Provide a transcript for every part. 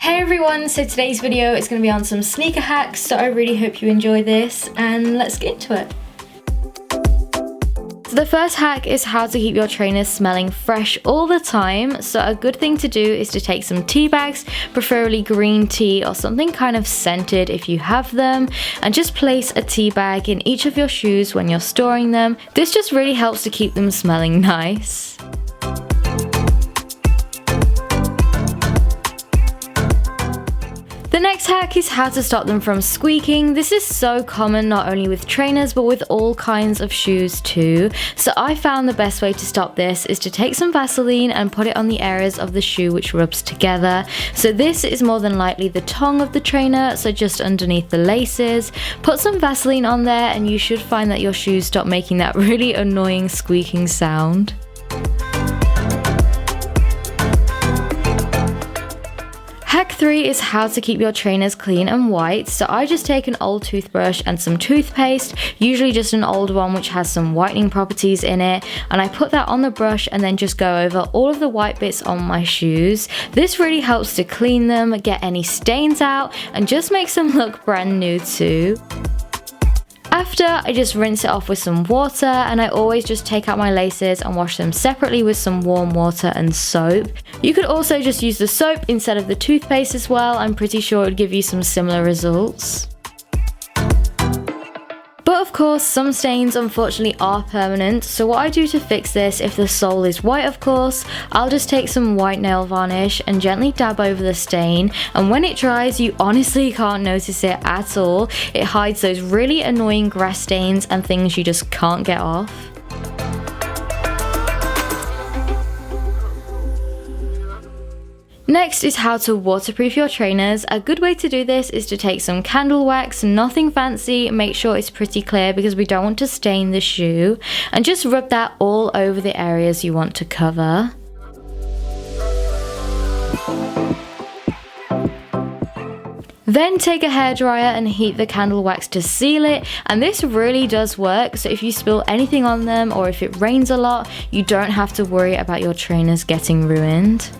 Hey everyone, so today's video is going to be on some sneaker hacks, so I really hope you enjoy this and let's get into it. So the first hack is how to keep your trainers smelling fresh all the time. So a good thing to do is to take some tea bags, preferably green tea or something kind of scented if you have them, and just place a tea bag in each of your shoes when you're storing them. This just really helps to keep them smelling nice. The next hack is how to stop them from squeaking. This is so common not only with trainers but with all kinds of shoes too. So I found the best way to stop this is to take some Vaseline and put it on the areas of the shoe which rubs together. So this is more than likely the tongue of the trainer, so just underneath the laces. Put some Vaseline on there and you should find that your shoes stop making that really annoying squeaking sound. Hack 3 is how to keep your trainers clean and white. So I just take an old toothbrush and some toothpaste, usually just an old one which has some whitening properties in it, and I put that on the brush and then just go over all of the white bits on my shoes. This really helps to clean them, get any stains out, and just makes them look brand new too. After, I just rinse it off with some water, and I always just take out my laces and wash them separately with some warm water and soap. You could also just use the soap instead of the toothpaste as well. I'm pretty sure it would give you some similar results. But of course, some stains unfortunately are permanent, so what I do to fix this, if the sole is white of course, I'll just take some white nail varnish and gently dab over the stain, and when it dries you honestly can't notice it at all. It hides those really annoying grass stains and things you just can't get off. Next is how to waterproof your trainers. A good way to do this is to take some candle wax, nothing fancy, make sure it's pretty clear because we don't want to stain the shoe, and just rub that all over the areas you want to cover. Then take a hairdryer and heat the candle wax to seal it, and this really does work, so if you spill anything on them or if it rains a lot, you don't have to worry about your trainers getting ruined.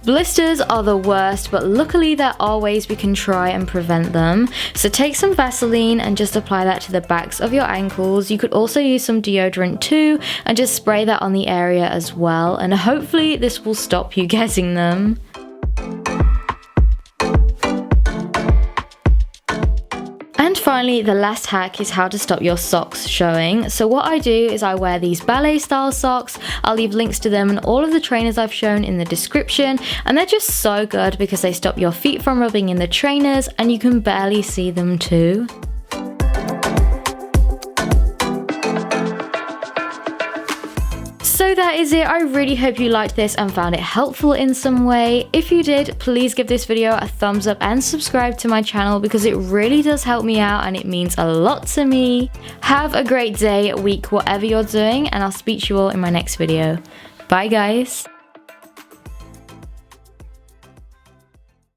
Blisters are the worst, but luckily there are ways we can try and prevent them. So take some Vaseline and just apply that to the backs of your ankles. You could also use some deodorant too and just spray that on the area as well, and hopefully this will stop you getting them. And finally, the last hack is how to stop your socks showing. So what I do is I wear these ballet style socks. I'll leave links to them and all of the trainers I've shown in the description, and they're just so good because they stop your feet from rubbing in the trainers and you can barely see them too. So that is it. I really hope you liked this and found it helpful in some way. If you did, please give this video a thumbs up and subscribe to my channel because it really does help me out and it means a lot to me. Have a great day, week, whatever you're doing, and I'll speak to you all in my next video. Bye guys.